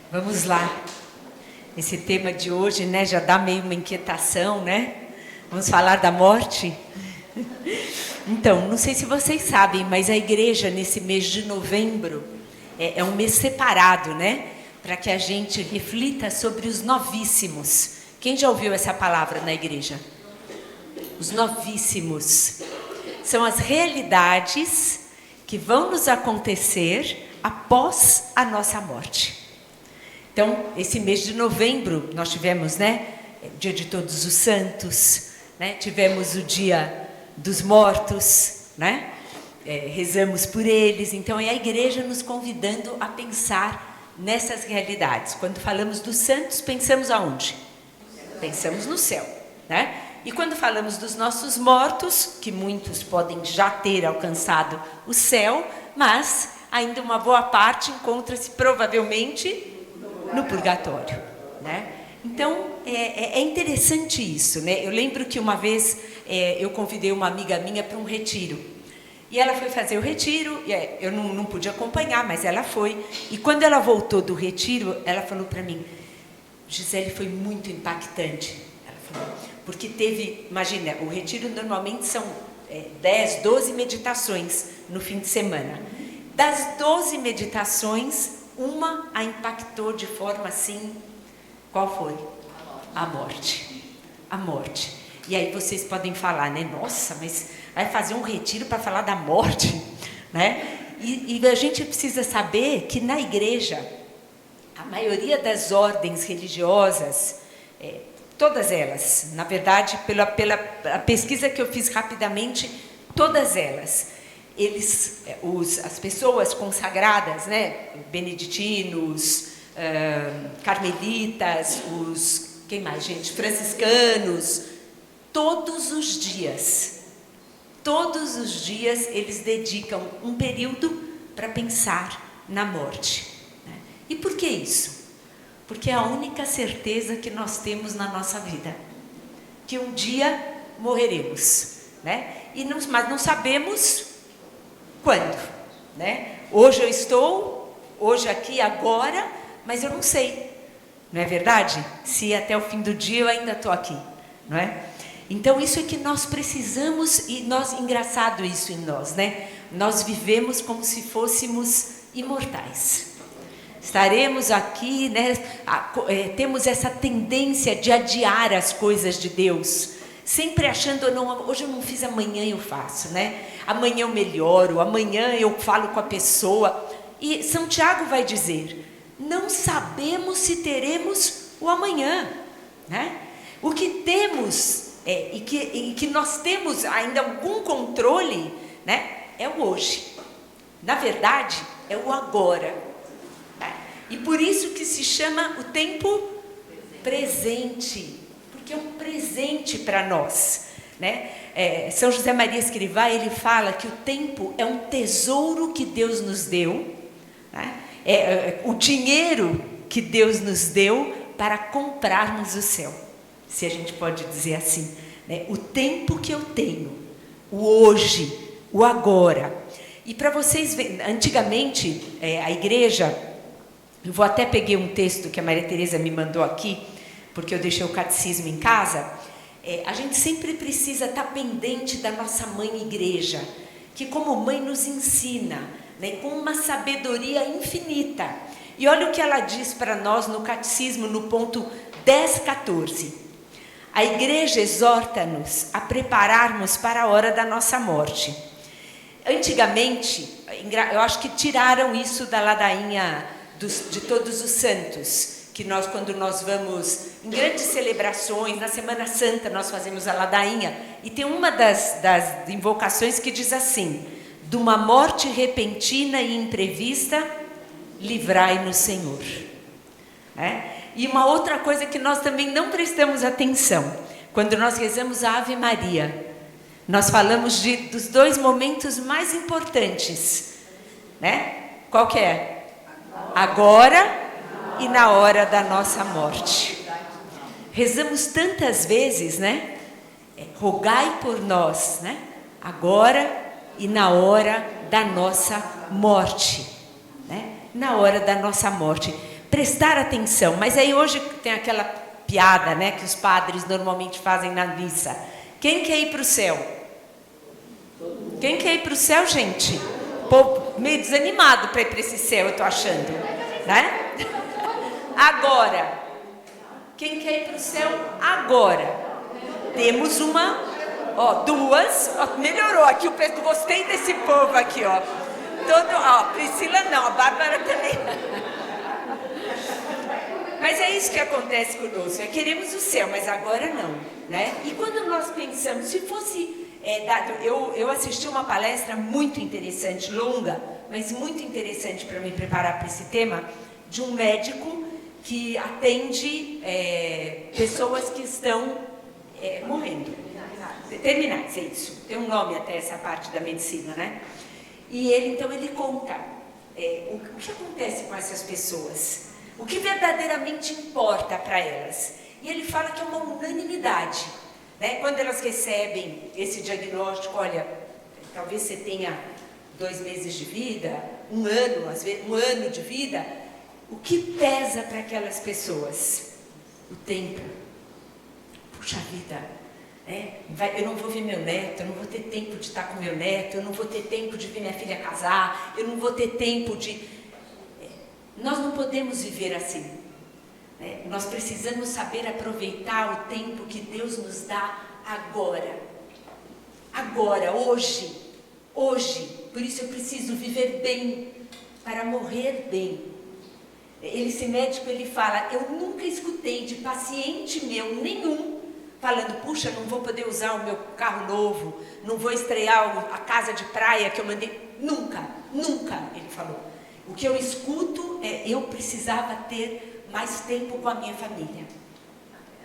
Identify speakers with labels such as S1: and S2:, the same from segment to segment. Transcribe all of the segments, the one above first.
S1: Vamos lá. Esse tema de hoje, né, já dá meio uma inquietação, né? Vamos falar da morte? Então, não sei se vocês sabem, mas a igreja, nesse mês de novembro, é um mês separado, né? Para que a gente reflita sobre os novíssimos. Quem já ouviu essa palavra na igreja? Os novíssimos. São as realidades que vão nos acontecer após a nossa morte. Então, esse mês de novembro, nós tivemos, né, o Dia de Todos os Santos, né, tivemos o Dia dos Mortos, né, rezamos por eles. Então, é a igreja nos convidando a pensar nessas realidades. Quando falamos dos santos, pensamos aonde? Pensamos no céu, né? E quando falamos dos nossos mortos, que muitos podem já ter alcançado o céu, mas ainda uma boa parte encontra-se provavelmente no purgatório, né? Então, é interessante isso, né? Eu lembro que uma vez eu convidei uma amiga minha para um retiro. E ela foi fazer o retiro, eu não pude acompanhar, mas ela foi. E quando ela voltou do retiro, ela falou para mim: Gisele, foi muito impactante. Ela falou, porque teve, imagina, o retiro normalmente são 10, 12 meditações no fim de semana. Das 12 meditações, uma a impactou de forma assim, qual foi? A morte. A morte. E aí vocês podem falar, né? Nossa, mas vai fazer um retiro para falar da morte, né? E a gente precisa saber que na igreja, a maioria das ordens religiosas, todas elas, na verdade, pela pesquisa que eu fiz rapidamente, todas elas, as pessoas consagradas, né, beneditinos, carmelitas, quem mais, gente? Franciscanos, todos os dias eles dedicam um período para pensar na morte, né? E por que isso? Porque é a única certeza que nós temos na nossa vida, que um dia morreremos, né? Mas não sabemos quando, né? Hoje eu estou, hoje aqui, agora, mas eu não sei, não é verdade? Se até o fim do dia eu ainda estou aqui, não é? Então isso é que nós precisamos, e engraçado isso em nós, né? Nós vivemos como se fôssemos imortais. Estaremos aqui, né? Temos essa tendência de adiar as coisas de Deus, sempre achando, não, hoje eu não fiz, amanhã eu faço, né? Amanhã eu melhoro, amanhã eu falo com a pessoa. E São Tiago vai dizer, não sabemos se teremos o amanhã, né? O que temos, e que nós temos ainda algum controle, né? É o hoje. Na verdade, é o agora. Né? E por isso que se chama o tempo presente. Que é um presente para nós, né? São José Maria Escrivá, ele fala que o tempo é um tesouro que Deus nos deu, né? O dinheiro que Deus nos deu para comprarmos o céu, se a gente pode dizer assim, né? O tempo que eu tenho, o hoje, o agora. E para vocês verem, antigamente, a igreja, eu peguei um texto que a Maria Tereza me mandou aqui, porque eu deixei o catecismo em casa. A gente sempre precisa estar pendente da nossa mãe igreja, que como mãe nos ensina, né, com uma sabedoria infinita. E olha o que ela diz para nós no catecismo, no ponto 10,14. A igreja exorta-nos a prepararmos para a hora da nossa morte. Antigamente, eu acho que tiraram isso da ladainha de Todos os Santos, que quando nós vamos em grandes celebrações, na Semana Santa nós fazemos a ladainha, e tem uma das invocações que diz assim: de uma morte repentina e imprevista, livrai-nos, Senhor. E uma outra coisa que nós também não prestamos atenção, quando nós rezamos a Ave Maria, nós falamos dos dois momentos mais importantes, né? Qual que é? Agora e na hora da nossa morte. Rezamos tantas vezes, né? Rogai por nós, né? Agora e na hora da nossa morte, né? Na hora da nossa morte. Prestar atenção. Mas aí hoje tem aquela piada, né? Que os padres normalmente fazem na missa. Quem quer ir para o céu? Quem quer ir para o céu, gente? Pô, meio desanimado para ir para esse céu, eu estou achando, né? Agora, quem quer ir para o céu agora? Temos duas, melhorou aqui, gostei desse povo aqui, ó. Priscila não, a Bárbara também. Mas é isso que acontece conosco, queremos o céu, mas agora não, né? E quando nós pensamos, se fosse eu assisti uma palestra muito interessante, longa, mas muito interessante para me preparar para esse tema, de um médico que atende pessoas que estão morrendo. Terminais, é isso. Tem um nome até essa parte da medicina, né? E ele conta o que acontece com essas pessoas, o que verdadeiramente importa para elas. E ele fala que é uma unanimidade, né? Quando elas recebem esse diagnóstico, olha, talvez você tenha 2 meses de vida, 1 ano, às vezes 1 ano de vida, o que pesa para aquelas pessoas? O tempo. Puxa vida, eu não vou ver meu neto, eu não vou ter tempo de estar com meu neto, eu não vou ter tempo de ver minha filha casar, eu não vou ter tempo de... Nós não podemos viver assim. Nós precisamos saber aproveitar o tempo que Deus nos dá agora. Agora, hoje. Por isso eu preciso viver bem, para morrer bem. Esse médico, ele fala, eu nunca escutei de paciente meu nenhum falando, puxa, não vou poder usar o meu carro novo, não vou estrear a casa de praia que eu mandei. Nunca, ele falou. O que eu escuto eu precisava ter mais tempo com a minha família.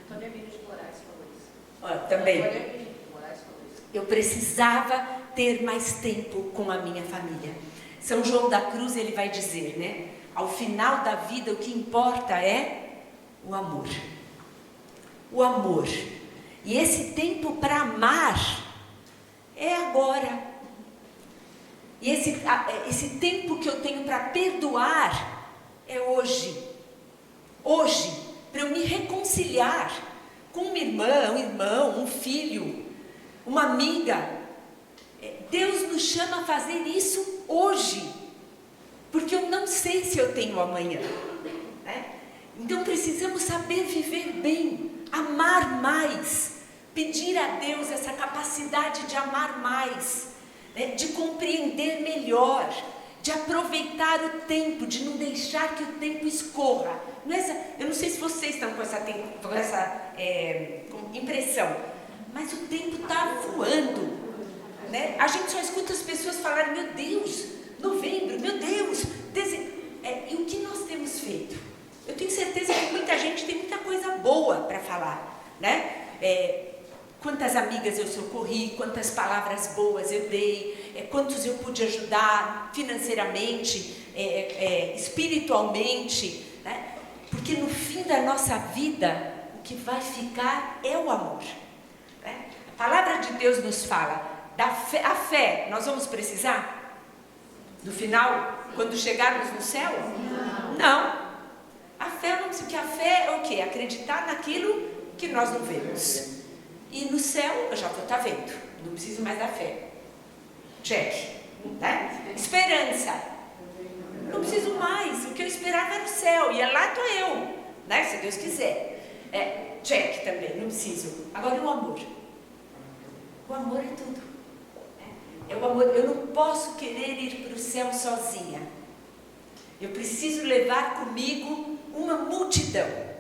S2: Antônio Emílio de Moraes falou isso.
S1: Também.
S2: Antônio Emílio de Moraes falou isso.
S1: Eu precisava ter mais tempo com a minha família. São João da Cruz, ele vai dizer, né? Ao final da vida, o que importa é o amor. O amor. E esse tempo para amar é agora. E esse tempo que eu tenho para perdoar é hoje. Hoje, para eu me reconciliar com uma irmã, um irmão, um filho, uma amiga. Deus nos chama a fazer isso hoje. Porque eu não sei se eu tenho amanhã, né? Então precisamos saber viver bem, amar mais, pedir a Deus essa capacidade de amar mais, né? De compreender melhor, de aproveitar o tempo, de não deixar que o tempo escorra. Eu não sei se vocês estão com essa impressão, mas o tempo está voando, né? A gente só escuta as pessoas falarem, meu Deus, novembro, meu Deus, e o que nós temos feito? Eu tenho certeza que muita gente tem muita coisa boa para falar, né? Quantas amigas eu socorri, quantas palavras boas eu dei, quantos eu pude ajudar financeiramente, espiritualmente, né? Porque no fim da nossa vida, o que vai ficar é o amor, né? A palavra de Deus nos fala, a fé, nós vamos precisar? No final, quando chegarmos no céu? Não. A fé, não sei o que a fé é o quê? Acreditar naquilo que nós não vemos. E no céu, eu já vou estar vendo. Não preciso mais da fé. Check. Né? Esperança. Não preciso mais. O que eu esperava era o céu. E lá estou eu. Né? Se Deus quiser. Check também. Não preciso. Agora o amor. O amor é tudo. É o amor. Eu não posso querer ir para o céu sozinha. Eu preciso levar comigo uma multidão.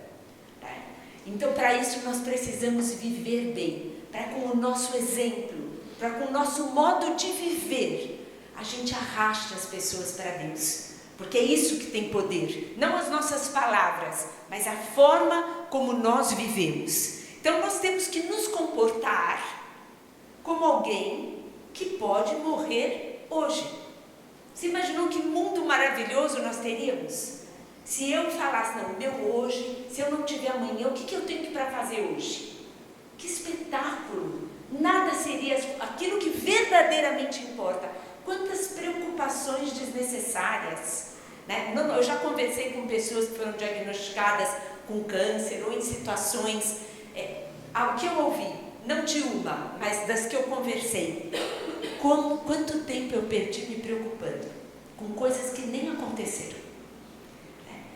S1: Então, para isso, nós precisamos viver bem, para com o nosso exemplo, para com o nosso modo de viver, a gente arraste as pessoas para Deus, porque é isso que tem poder, não as nossas palavras, mas a forma como nós vivemos. Então, nós temos que nos comportar como alguém que pode morrer hoje. Você imaginou que mundo maravilhoso nós teríamos? Se eu falasse, não, meu hoje, se eu não tiver amanhã, o que eu tenho para fazer hoje? Que espetáculo! Nada seria aquilo que verdadeiramente importa. Quantas preocupações desnecessárias, né? Eu já conversei com pessoas que foram diagnosticadas com câncer ou em situações, o que eu ouvi, não de uma, mas das que eu conversei. Quanto tempo eu perdi me preocupando com coisas que nem aconteceram.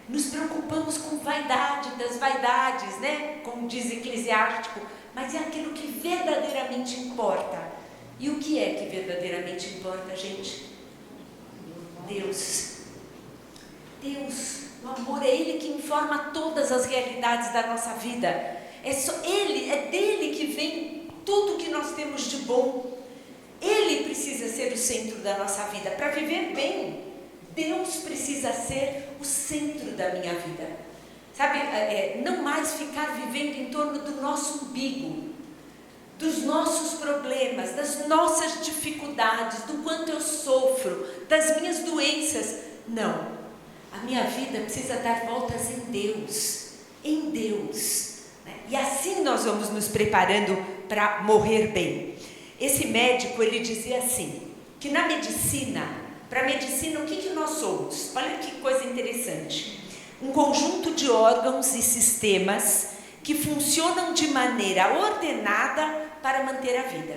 S1: Nos preocupamos com vaidade das vaidades, né? Como diz Eclesiástico, mas é aquilo que verdadeiramente importa. E o que é que verdadeiramente importa, gente? Deus. Deus, o amor é Ele que informa todas as realidades da nossa vida. É dele que vem tudo que nós temos de bom. Ele precisa ser o centro da nossa vida. Para viver bem, Deus precisa ser o centro da minha vida. Sabe, não mais ficar vivendo em torno do nosso umbigo, dos nossos problemas, das nossas dificuldades, do quanto eu sofro, das minhas doenças. Não. A minha vida precisa dar voltas em Deus. Em Deus. E assim nós vamos nos preparando para morrer bem. Esse médico, ele dizia assim, que na medicina, para a medicina, o que nós somos? Olha que coisa interessante. Um conjunto de órgãos e sistemas que funcionam de maneira ordenada para manter a vida.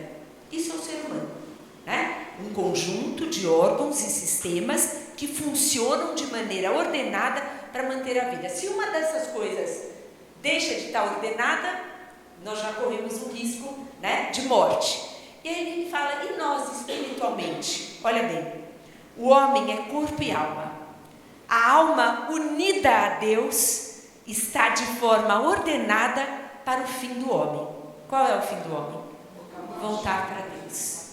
S1: Isso é o ser humano, né? Um conjunto de órgãos e sistemas que funcionam de maneira ordenada para manter a vida. Se uma dessas coisas deixa de estar ordenada, nós já corremos um risco, né, de morte. E aí ele fala, e nós espiritualmente? Olha bem, o homem é corpo e alma. A alma unida a Deus está de forma ordenada para o fim do homem. Qual é o fim do homem? Voltar para Deus.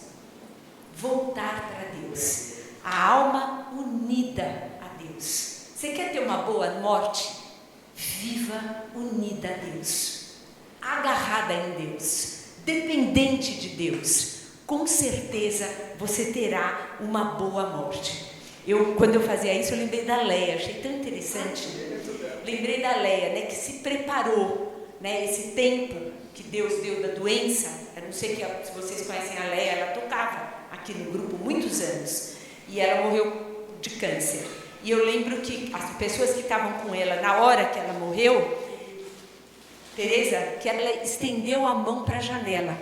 S1: Voltar para Deus. A alma unida a Deus. Você quer ter uma boa morte? Viva unida a Deus. Agarrada em Deus. Dependente de Deus. Com certeza você terá uma boa morte. Quando eu fazia isso, eu lembrei da Leia, achei tão interessante. Lembrei da Leia, né, que se preparou, né, esse tempo que Deus deu da doença. Eu não sei se vocês conhecem a Leia, ela tocava aqui no grupo muitos anos. E ela morreu de câncer. E eu lembro que as pessoas que estavam com ela, na hora que ela morreu, Teresa, que ela estendeu a mão para a janela.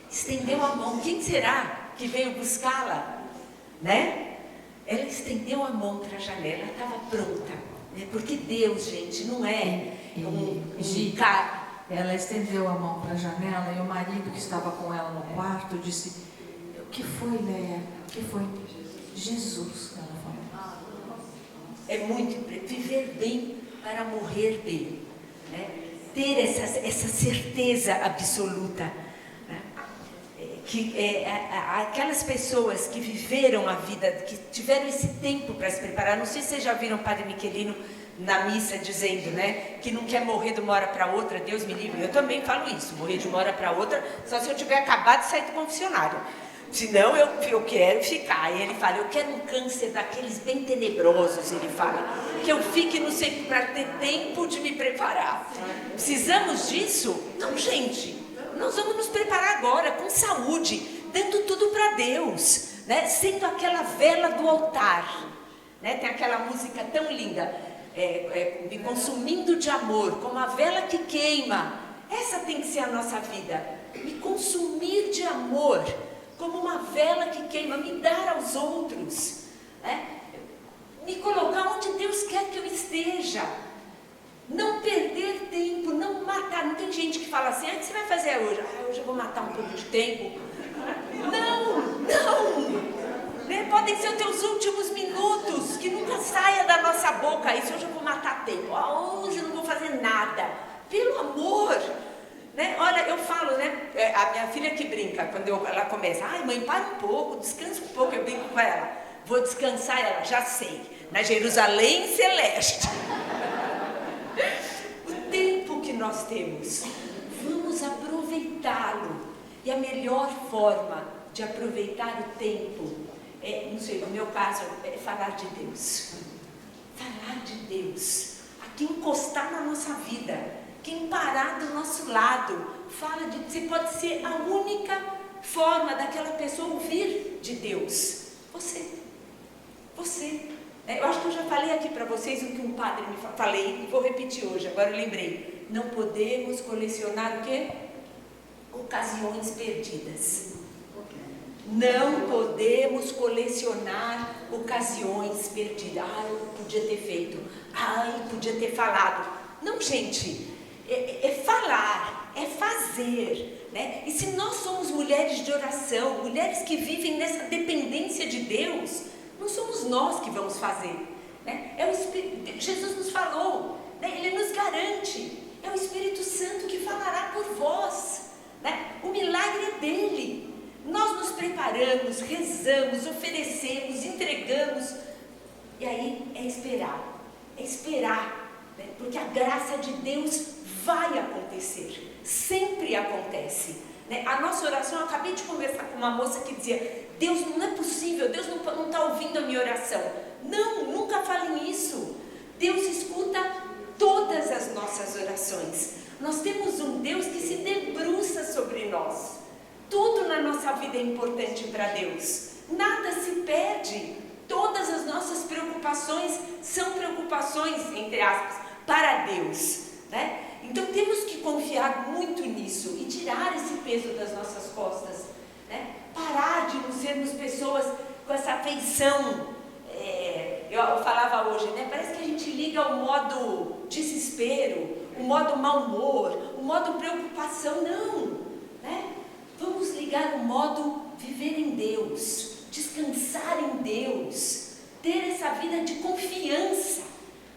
S1: Estendeu a mão. Quem será que veio buscá-la? Né? Ela estendeu a mão para a janela, estava pronta. Né? Porque Deus, gente, não é um cara.
S3: Ela estendeu a mão para a janela e o marido que estava com ela no quarto disse: o que foi, Leia? O que foi? Jesus, ela falou.
S1: É muito viver bem para morrer bem. Né? Ter essa certeza absoluta. Que aquelas pessoas que viveram a vida, que tiveram esse tempo para se preparar, não sei se vocês já viram o Padre Michelino na missa dizendo, né, que não quer morrer de uma hora para outra, Deus me livre. Eu também falo isso, morrer de uma hora para outra, só se eu tiver acabado de sair do confessionário. Senão eu quero ficar. E ele fala, eu quero um câncer daqueles bem tenebrosos, ele fala, que eu fique, não sei, para ter tempo de me preparar. Precisamos disso? Não, gente. Nós vamos nos preparar agora, com saúde, dando tudo para Deus, né? Sendo aquela vela do altar, né? Tem aquela música tão linda, me consumindo de amor, como a vela que queima. Essa tem que ser a nossa vida, me consumir de amor, como uma vela que queima, me dar aos outros, né? Me colocar onde Deus quer que eu esteja. Não perder tempo, não matar. Não tem gente que fala assim, o que você vai fazer hoje? Hoje eu vou matar um pouco de tempo. Não. Né? Podem ser os teus últimos minutos, que nunca saia da nossa boca isso. Hoje eu vou matar tempo. Hoje eu não vou fazer nada. Pelo amor. Né? Olha, eu falo, né? A minha filha que brinca, quando ela começa, mãe, para um pouco, descansa um pouco. Eu brinco com ela. Vou descansar, ela, já sei. Na Jerusalém Celeste. O tempo que nós temos, vamos aproveitá-lo. E a melhor forma de aproveitar o tempo, não sei, no meu caso, é falar de Deus. Falar de Deus. Aqui encostar na nossa vida. Quem parar do nosso lado. Fala de... Você pode ser a única forma daquela pessoa ouvir de Deus. Você. Eu acho que eu já falei aqui para vocês o que um padre me falei, e vou repetir hoje, agora eu lembrei. Não podemos colecionar o quê? Ocasiões perdidas. Não podemos colecionar ocasiões perdidas. Eu podia ter feito. Eu podia ter falado. Não, gente, é falar, é fazer, né? E se nós somos mulheres de oração, mulheres que vivem nessa dependência de Deus, não somos nós que vamos fazer, né? Jesus nos falou, né? Ele nos garante, é o Espírito Santo que falará por vós, né? O milagre é dele. Nós nos preparamos, rezamos, oferecemos, entregamos, e aí é esperar, né? Porque a graça de Deus vai acontecer, sempre acontece, né? A nossa oração, eu acabei de conversar com uma moça que dizia: Deus, não é possível, Deus não está ouvindo a minha oração. Não, nunca falem isso. Deus escuta todas as nossas orações. Nós temos um Deus que se debruça sobre nós. Tudo na nossa vida é importante para Deus. Nada se perde. Todas as nossas preocupações são preocupações, entre aspas, para Deus, né? Então temos que confiar muito nisso e tirar esse peso das nossas costas, né? Parar de não sermos pessoas com essa afeição. Eu falava hoje, né? Parece que a gente liga o modo desespero, o modo mau humor, o modo preocupação. Não, né? Vamos ligar o modo viver em Deus, descansar em Deus, ter essa vida de confiança,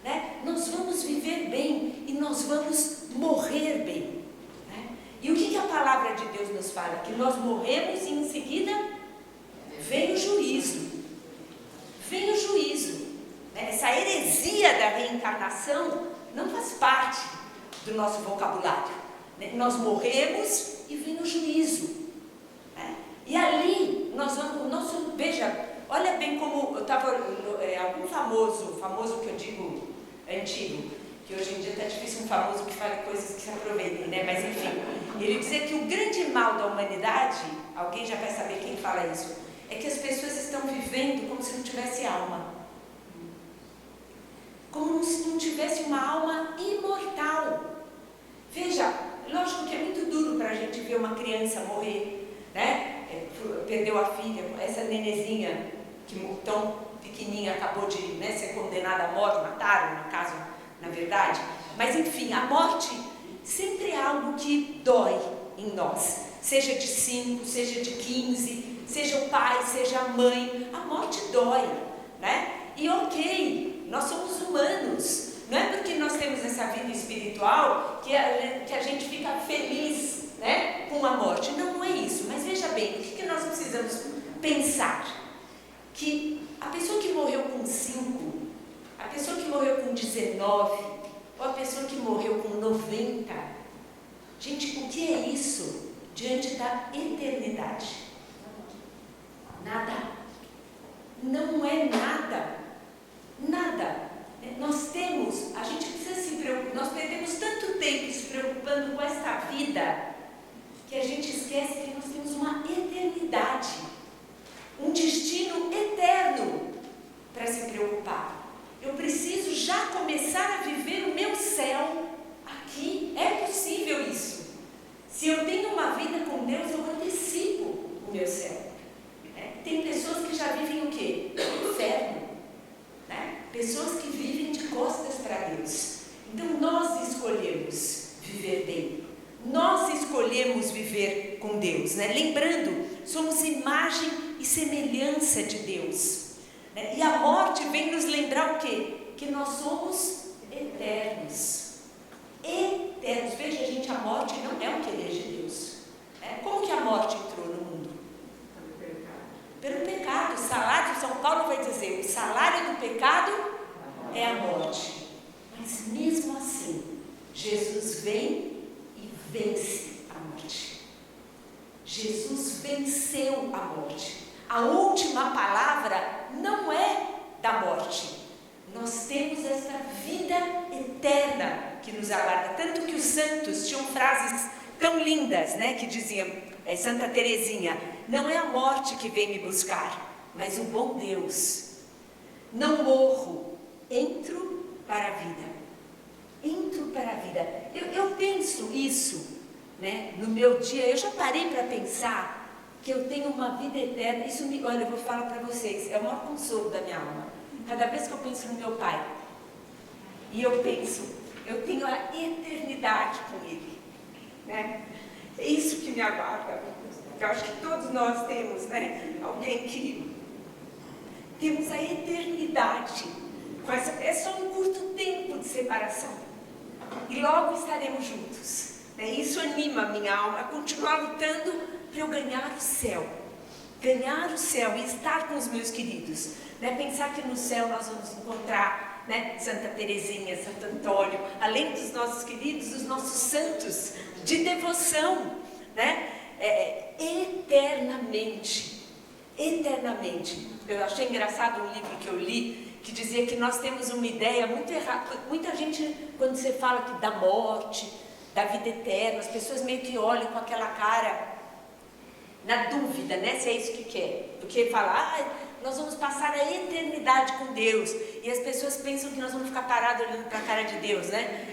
S1: né? Nós vamos viver bem e nós vamos morrer bem, né? E o que a palavra de Deus nos fala? Que nós morremos e em seguida vem o juízo. Vem o juízo, né? Essa heresia da reencarnação não faz parte do nosso vocabulário, né? Nós morremos e vem o juízo, né? E ali nós vamos, veja, olha bem como eu estava, algum famoso que eu digo antigo, que hoje em dia está difícil um famoso que fale coisas que se aproveitem, né? Mas enfim, ele dizia que o grande mal da humanidade, alguém já vai saber quem fala isso, é que as pessoas estão vivendo como se não tivesse alma, como se não tivesse uma alma imortal. Veja, lógico que é muito duro para a gente ver uma criança morrer, né? Perdeu a filha, essa nenezinha que tão pequenininha acabou de, né, ser condenada à morte, mataram, no caso, na verdade. Mas enfim, a morte sempre é algo que dói em nós, seja de 5, seja de 15, seja o pai, seja a mãe, a morte dói, né? E ok, nós somos humanos, não é porque nós temos essa vida espiritual que a gente fica feliz, né, com a morte. Não, não é isso. Mas veja bem, o que nós precisamos pensar? Que a pessoa que morreu com 5, a pessoa que morreu com 19, ou a pessoa que morreu com 90, gente, o que é isso diante da eternidade? Nada. Não é nada. Nada. A gente precisa se preocupar, nós perdemos tanto tempo se preocupando com esta vida, que a gente esquece que nós temos uma eternidade, um destino eterno para se preocupar. Eu preciso já começar a viver o meu céu aqui. É possível isso. Se eu tenho uma vida com Deus, eu antecipo o meu céu. Tem pessoas que já vivem o quê? O inferno, né? Pessoas que vivem de costas para Deus. Então nós escolhemos viver bem. Nós escolhemos viver com Deus, né? Lembrando, somos imagem e semelhança de Deus, né? E a morte vem nos lembrar o quê? Que nós somos eternos. Eternos. Veja, gente, a morte não é um querer de Deus, né? Como que a morte entrou no mundo? Pelo pecado. O salário, São Paulo vai dizer, o salário do pecado é a morte. Mas mesmo assim, Jesus vem e vence a morte. Jesus venceu a morte. A última palavra não é da morte. Nós temos essa vida eterna que nos aguarda. Tanto que os santos tinham frases tão lindas, né, que diziam, Santa Teresinha, não é a morte que vem me buscar, mas o bom Deus. Não morro, entro para a vida. Entro para a vida. Eu penso isso, né, no meu dia. Eu já parei para pensar que eu tenho uma vida eterna. Isso olha, eu vou falar para vocês, é o maior consolo da minha alma. Cada vez que eu penso no meu pai, e eu penso, eu tenho a eternidade com ele, né? É isso que me aguarda. Eu acho que todos nós temos, né? Alguém que temos a eternidade. É só um curto tempo de separação. E logo estaremos juntos. Né? Isso anima a minha alma a continuar lutando para eu ganhar o céu. Ganhar o céu e estar com os meus queridos. Né? Pensar que no céu nós vamos encontrar, né, Santa Teresinha, Santo Antônio, além dos nossos queridos, os nossos santos de devoção, né? Eternamente. Eternamente. Eu achei engraçado um livro que eu li, que dizia que nós temos uma ideia muito errada. Muita gente, quando você fala que da morte, da vida eterna, as pessoas meio que olham com aquela cara na dúvida, né, se é isso que quer. Porque fala, nós vamos passar a eternidade com Deus. E as pessoas pensam que nós vamos ficar parados olhando para a cara de Deus, né?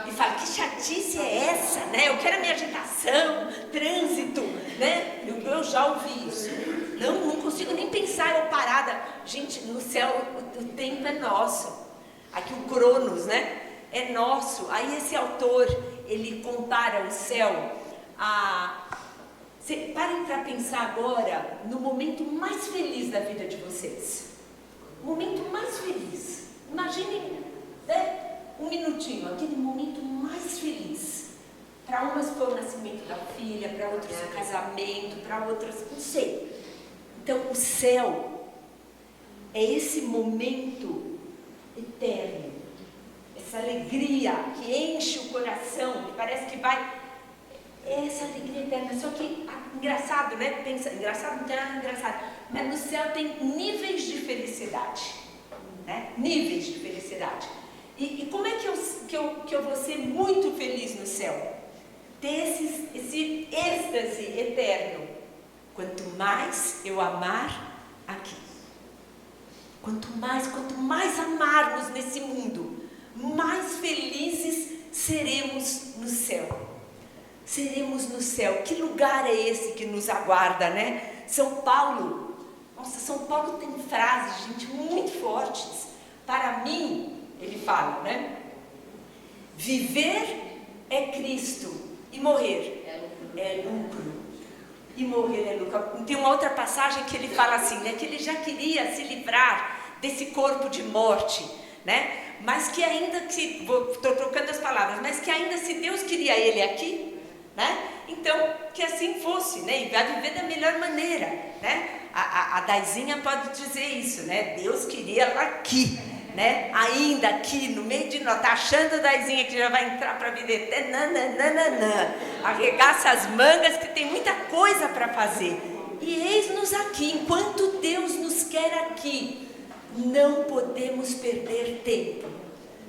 S1: E fala, que chatice é essa, né? Eu quero a minha agitação, trânsito, né? Eu já ouvi isso. Não consigo nem pensar eu parada. Gente, no céu o tempo é nosso. Aqui o Cronos, né? É nosso. Aí esse autor, ele compara o céu a... Parem para pensar agora no momento mais feliz da vida de vocês. O momento mais feliz. Imaginem, né? Um minutinho, aquele momento mais feliz. Para umas foi o nascimento da filha, para outras o casamento, para outras, não sei. Então o céu é esse momento eterno. Essa alegria que enche o coração, que parece que vai... Essa alegria eterna, só que engraçado, né? Pensa, engraçado, não tem nada engraçado, mas no céu tem níveis de felicidade, né? Níveis de felicidade. E como é que eu vou ser muito feliz no céu? Ter esse êxtase eterno. Quanto mais eu amar aqui, quanto mais amarmos nesse mundo, mais felizes seremos no céu. Seremos no céu. Que lugar é esse que nos aguarda, né? São Paulo. Nossa, São Paulo tem frases, gente, muito fortes. Para mim, ele fala, né? Viver é Cristo e morrer é lucro. E morrer é lucro. Tem uma outra passagem que ele fala assim, né? Que ele já queria se livrar desse corpo de morte, né? Mas que ainda estou trocando as palavras, mas que ainda se Deus queria ele aqui, né? Então, que assim fosse, né? E vai viver da melhor maneira, né? A Daizinha pode dizer isso, né? Deus queria ela aqui, né? Ainda aqui, no meio de nós. Tá achando, Daizinha, que já vai entrar para a vida eterna? Não. Arregaça as mangas, que tem muita coisa para fazer. E eis-nos aqui, enquanto Deus nos quer aqui, não podemos perder tempo.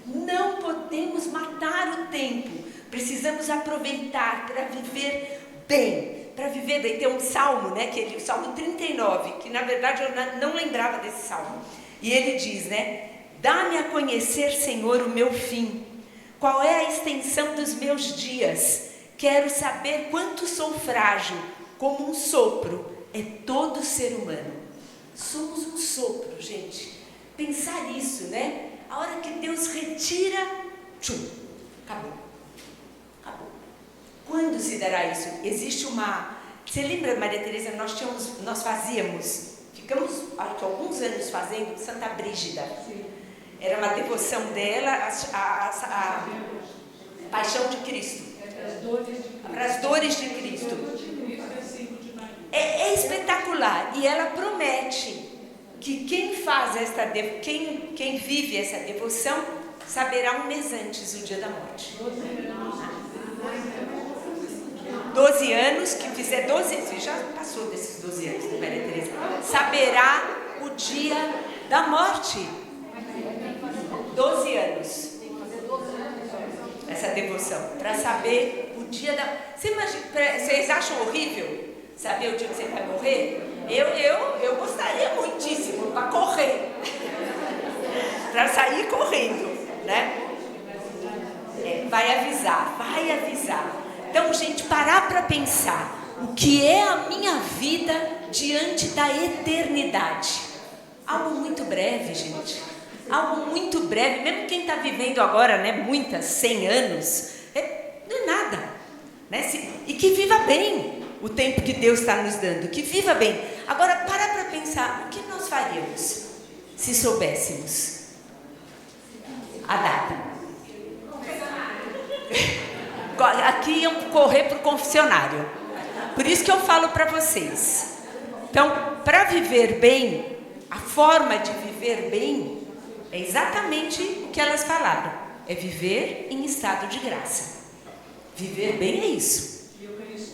S1: Não podemos matar o tempo. Precisamos aproveitar para viver bem, para viver bem. Tem um salmo, né, o Salmo 39, que na verdade eu não lembrava desse salmo. E ele diz, né, dá-me a conhecer, Senhor, o meu fim. Qual é a extensão dos meus dias? Quero saber quanto sou frágil, como um sopro é todo ser humano. Somos um sopro, gente. Pensar isso, né? A hora que Deus retira, tchum, acabou. Quando se dará isso? Existe uma... Você lembra, Maria Teresa, nós fazíamos, ficamos acho, alguns anos fazendo Santa Brígida. Sim. Era uma devoção dela, a Paixão de Cristo. Para as dores de Cristo. É espetacular. E ela promete que quem vive essa devoção saberá um mês antes o dia da morte. 12 anos, que fizer 12 anos, já passou desses 12 anos, né, Maria Teresa? Saberá o dia da morte. 12 anos. Essa devoção, para saber o dia da... Vocês acham horrível saber o dia que você vai morrer? Eu gostaria muitíssimo, para correr. Para sair correndo, né? Vai avisar. Então, gente, parar para pensar o que é a minha vida diante da eternidade. Algo muito breve, gente. Algo muito breve, mesmo quem está vivendo agora, né, 100 anos, não é nada, né? E que viva bem o tempo que Deus está nos dando, que viva bem. Agora, para pensar, o que nós faríamos se soubéssemos a data? Aqui iam correr para o confessionário. Por isso que eu falo para vocês. Então, para viver bem, a forma de viver bem é exatamente o que elas falaram. É viver em estado de graça. Viver bem é isso,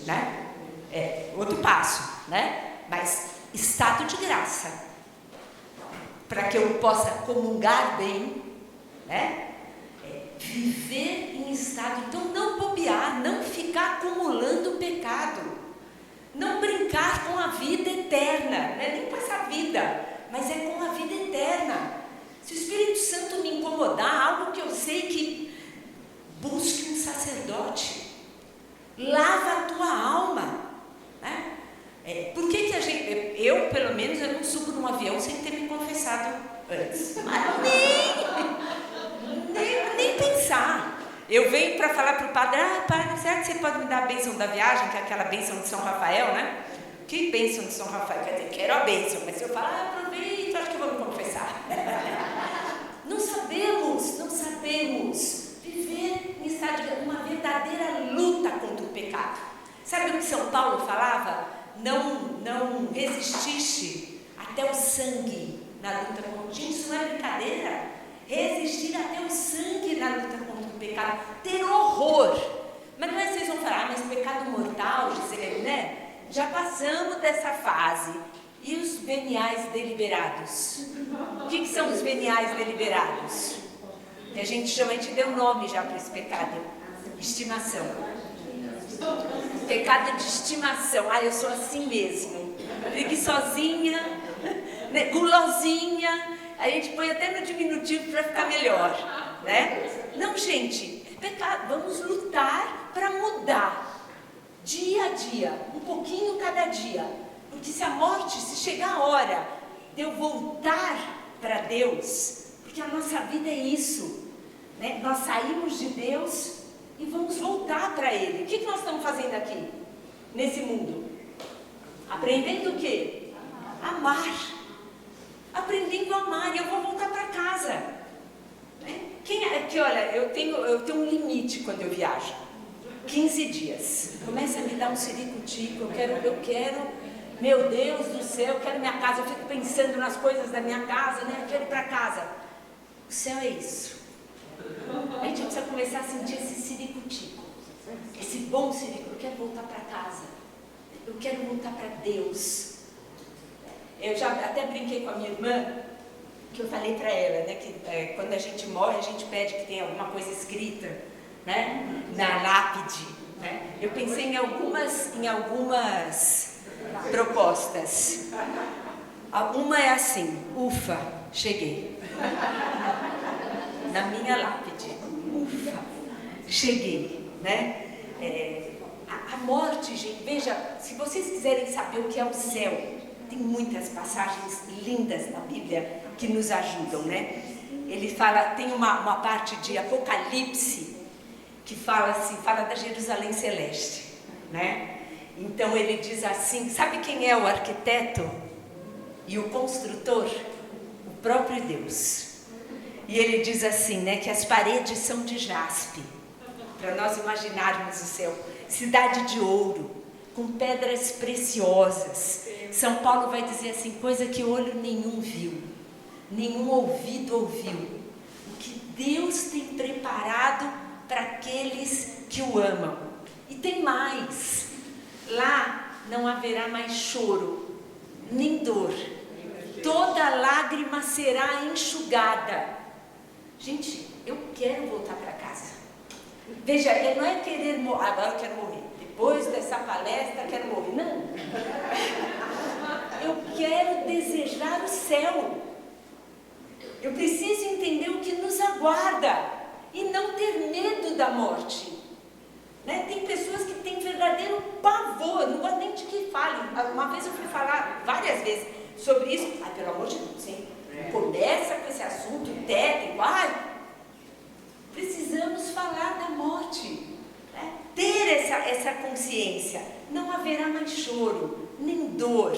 S1: né? É outro passo, né? Mas estado de graça. Para que eu possa comungar bem, né? Viver em estado, então não bobear, não ficar acumulando pecado, não brincar com a vida eterna, não é nem com essa vida, mas é com a vida eterna. Se o Espírito Santo me incomodar, algo que eu sei que busque um sacerdote, lava a tua alma, né? Por que a gente, eu pelo menos, eu não subo num avião sem ter me confessado antes, mas nem pensar. Eu venho para falar para o padre, padre, será que você pode me dar a bênção da viagem, que é aquela bênção de São Rafael, né? Que bênção de São Rafael? Quer dizer, quero a bênção, mas se eu falar, aproveito, acho que eu vou me confessar. Não sabemos viver em estado de uma verdadeira luta contra o pecado. Sabe o que São Paulo falava? Não resististe até o sangue na luta contra o... Gente, isso não é brincadeira. Resistir até o sangue na luta contra o pecado. Ter horror. Mas não é que vocês vão falar, mas pecado mortal, Gisele, né? Já passamos dessa fase. E os veniais deliberados? O que são os veniais deliberados? E a gente deu nome já para esse pecado. Estimação. Pecado de estimação. Eu sou assim mesmo. Preguiçosinha, né? Gulosinha. A gente põe até no diminutivo para ficar melhor, né? Não, gente, é pecado. Vamos lutar para mudar. Dia a dia, um pouquinho cada dia. Porque se chegar a hora de eu voltar para Deus, porque a nossa vida é isso, né? Nós saímos de Deus e vamos voltar para Ele. O que nós estamos fazendo aqui, nesse mundo? Aprendendo o quê? Amar. Aprendendo a amar, e eu vou voltar para casa. Quem é que, olha, eu tenho um limite quando eu viajo. 15 dias. Começa a me dar um ciricutico, eu quero, meu Deus do céu, eu quero minha casa, eu fico pensando nas coisas da minha casa, né? Eu quero ir para casa. O céu é isso. A gente precisa começar a sentir esse ciricutico, esse bom ciricutico. Eu quero voltar para casa, eu quero voltar para Deus. Eu já até brinquei com a minha irmã, que eu falei para ela, né, que quando a gente morre, a gente pede que tenha alguma coisa escrita, né, na lápide, né? Eu pensei em algumas propostas. Uma é assim: ufa, cheguei. Na minha lápide, ufa, cheguei, né? A morte, gente, veja, se vocês quiserem saber o que é o céu, tem muitas passagens lindas na Bíblia que nos ajudam, né? Ele fala, tem uma parte de Apocalipse que fala da Jerusalém Celeste, né? Então ele diz assim, sabe quem é o arquiteto e o construtor? O próprio Deus. E ele diz assim, né, que as paredes são de jaspe, para nós imaginarmos o céu, cidade de ouro, com pedras preciosas. São Paulo vai dizer assim, coisa que olho nenhum viu, nenhum ouvido ouviu, o que Deus tem preparado para aqueles que o amam. E tem mais, Lá não haverá mais choro, nem dor. Toda lágrima será enxugada. Gente, eu quero voltar para casa. Veja, não é querer morrer, agora eu quero morrer. Depois dessa palestra, eu quero morrer. Não. Eu quero desejar o céu. Eu preciso entender o que nos aguarda e não ter medo da morte. Né? Tem pessoas que têm verdadeiro pavor, não gosto nem de que falem. Uma vez eu fui falar várias vezes sobre isso. Ai, pelo amor de Deus, hein? Começa com esse assunto técnico. Ai, precisamos falar da morte. Né? Ter essa consciência. Não haverá mais choro, nem dor.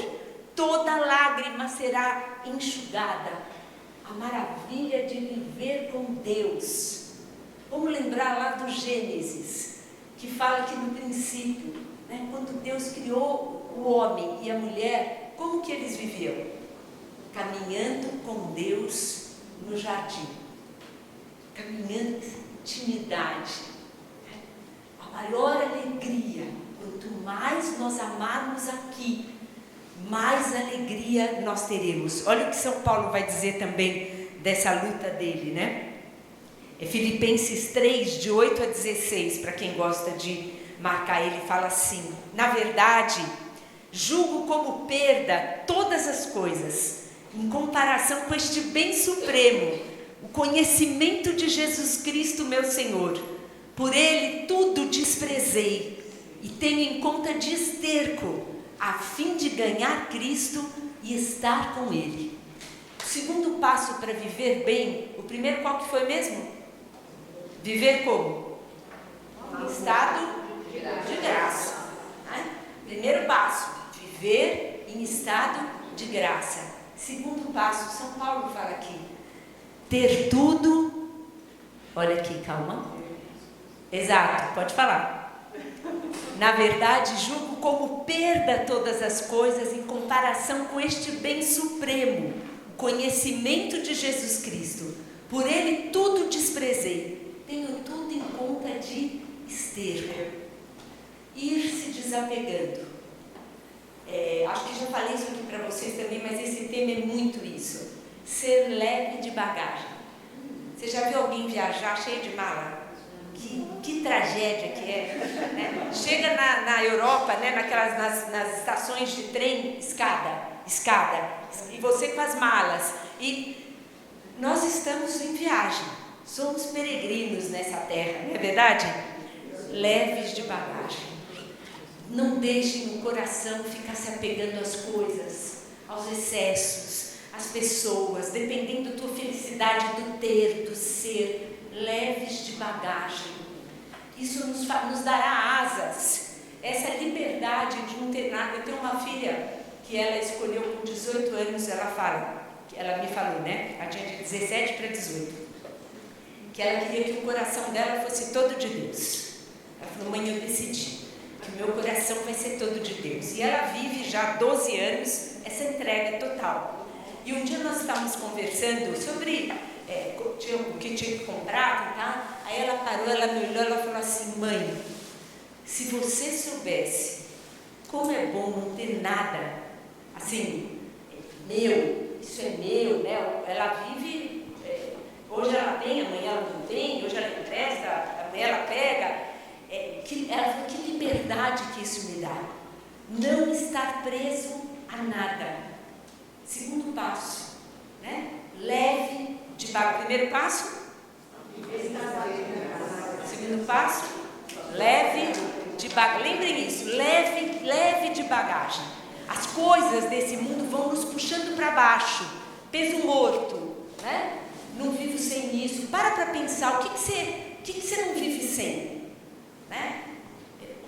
S1: Toda lágrima será enxugada. A maravilha de viver com Deus. Vamos lembrar lá do Gênesis, que fala que no princípio, né, quando Deus criou o homem e a mulher, como que eles viviam? Caminhando com Deus no jardim. Caminhando em intimidade. A maior alegria, quanto mais nós amarmos aqui, mais alegria nós teremos. Olha o que São Paulo vai dizer também dessa luta dele, né? É Filipenses 3, de 8 a 16, para quem gosta de marcar, ele fala assim: na verdade, julgo como perda todas as coisas, em comparação com este bem supremo, o conhecimento de Jesus Cristo, meu Senhor. Por ele tudo desprezei, e tenho em conta de esterco, a fim de ganhar Cristo e estar com Ele. O segundo passo para viver bem, o primeiro qual que foi mesmo? Viver como? Em estado de graça. Né? Primeiro passo, viver em estado de graça. Segundo passo, São Paulo fala aqui, ter tudo, olha aqui, calma. Exato, pode falar. Na verdade, julgo como perda todas as coisas em comparação com este bem supremo, o conhecimento de Jesus Cristo. Por ele tudo desprezei, tenho tudo em conta de esterco. Ir se desapegando. Acho que já falei isso aqui para vocês também, mas esse tema é muito isso. Ser leve de bagagem. Você já viu alguém viajar cheio de mala? Que tragédia que é, né? Chega na Europa, né, nas estações de trem, escada, e você com as malas, e nós estamos em viagem, somos peregrinos nessa terra, não é verdade? Leves de bagagem. Não deixem o coração ficar se apegando às coisas, aos excessos, às pessoas, dependendo da tua felicidade, do ter, do ser. Leves de bagagem. Isso nos dará asas. Essa liberdade de não ter nada. Eu tenho uma filha que ela escolheu com 18 anos, ela me falou, né? Ela tinha de 17 para 18. Que ela queria que o coração dela fosse todo de Deus. Ela falou, mãe, eu decidi que o meu coração vai ser todo de Deus. E ela vive já há 12 anos essa entrega total. E um dia nós estávamos conversando sobre o que tinha que comprar, tá? Aí ela parou, ela me olhou, ela falou assim, mãe, se você soubesse como é bom não ter nada, assim, isso é meu, né? Ela vive, hoje ela tem, amanhã ela não tem, hoje ela empresta, amanhã ela pega, ela falou, que liberdade que isso me dá, não estar preso a nada. Segundo passo, né? Leve de bagagem. Primeiro passo? Segundo passo? Leve de bagagem. Lembrem isso, leve de bagagem. As coisas desse mundo vão nos puxando para baixo. Peso morto, né? Não vivo sem isso. Para pensar, o que você não vive sem? Né?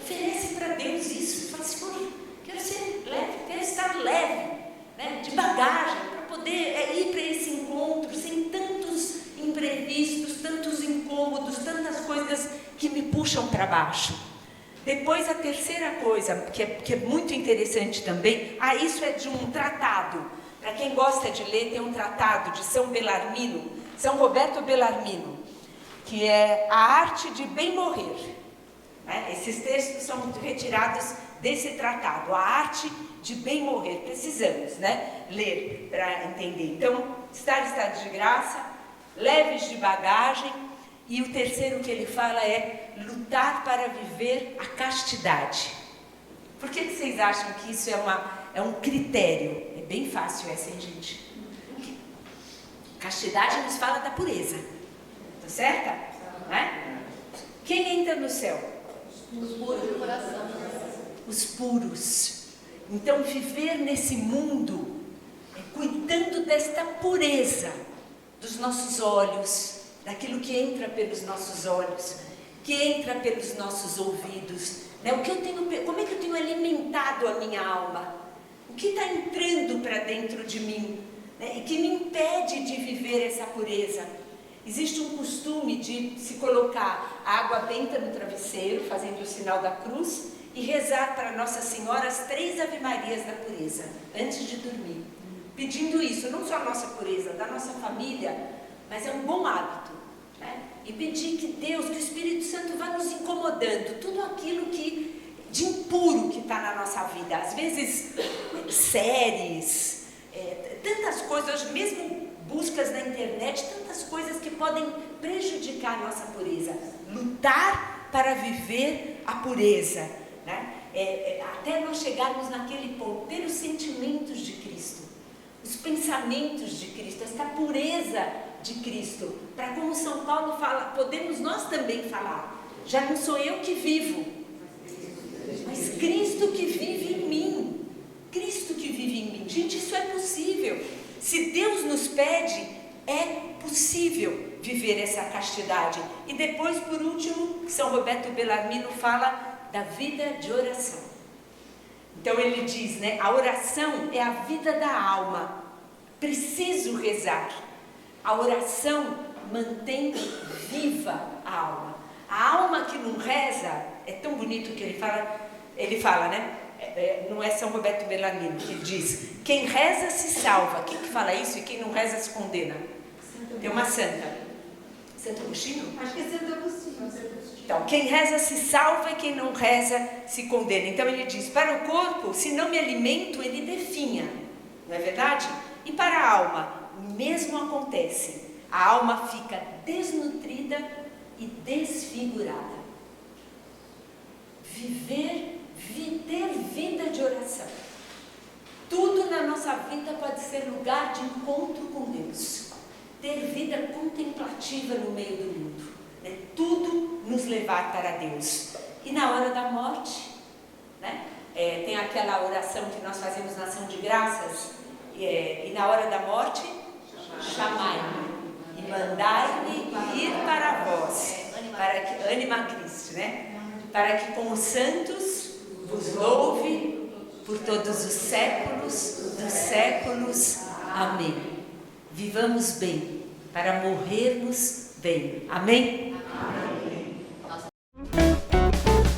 S1: Oferece para Deus isso. Fala assim, quero ser leve, quero estar leve, né? De bagagem, para poder ir para esse encontro sem tantos imprevistos, tantos incômodos, tantas coisas que me puxam para baixo. Depois a terceira coisa, que é muito interessante também, isso é de um tratado. Para quem gosta de ler, tem um tratado de São Belarmino, São Roberto Belarmino, que é A Arte de Bem Morrer. Esses textos são retirados desse tratado, A Arte de Bem Morrer. Precisamos, né, ler para entender. Então, estar em estado de graça, leves de bagagem, e o terceiro que ele fala é lutar para viver a castidade. Por que vocês acham que isso é um critério? É bem fácil essa, hein, gente? Castidade nos fala da pureza. Tá certa? Né? Quem entra no céu?
S2: Os puros do coração.
S1: Os puros. Então, viver nesse mundo é cuidando desta pureza dos nossos olhos, daquilo que entra pelos nossos olhos, que entra pelos nossos ouvidos, né? Como é que eu tenho alimentado a minha alma? O que está entrando para dentro de mim, né? E que me impede de viver essa pureza? Existe um costume de se colocar a água benta no travesseiro, fazendo o sinal da cruz, e rezar para Nossa Senhora as 3 Ave-Marias da pureza, antes de dormir. Pedindo isso, não só a nossa pureza, da nossa família, mas é um bom hábito, né? E pedir que Deus, que o Espírito Santo vá nos incomodando, tudo aquilo de impuro que está na nossa vida. Às vezes, séries, tantas coisas, mesmo buscas na internet, tantas coisas que podem prejudicar a nossa pureza. Lutar para viver a pureza, né? Até nós chegarmos naquele ponto, ter os sentimentos de Cristo, os pensamentos de Cristo, esta pureza de Cristo, para como São Paulo fala, podemos nós também falar, já não sou eu que vivo, mas Cristo que vive em mim, Cristo que vive em mim. Gente, isso é possível. Se Deus nos pede, é possível viver essa castidade. E depois, por último, São Roberto Bellarmino fala da vida de oração. Então ele diz, né, a oração é a vida da alma. Preciso rezar. A oração mantém viva a alma. A alma que não reza, é tão bonito que ele fala, né? Não é São Roberto Bellarmino que diz, quem reza se salva. Quem que fala isso? E quem não reza se condena. Tem uma santa. Santo Agostinho?
S2: Acho que é Santo Agostinho.
S1: Então, quem reza se salva e quem não reza se condena. Então ele diz, para o corpo, se não me alimento, ele definha. Não é verdade? E para a alma, o mesmo acontece. A alma fica desnutrida e desfigurada. Ter vida de oração. Tudo na nossa vida pode ser lugar de encontro com Deus. Ter vida contemplativa no meio do mundo. É tudo nos levar para Deus. E na hora da morte, né? Tem aquela oração que nós fazemos na ação de graças. E na hora da morte, chamai-me e mandai-me ir para vós. Para que, Anima Christi, né? Para que com os santos vos louve por todos os séculos dos séculos. Amém. Vivamos bem, para morrermos bem. Amém? Amém.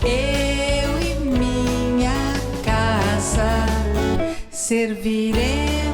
S4: Eu e minha casa serviremos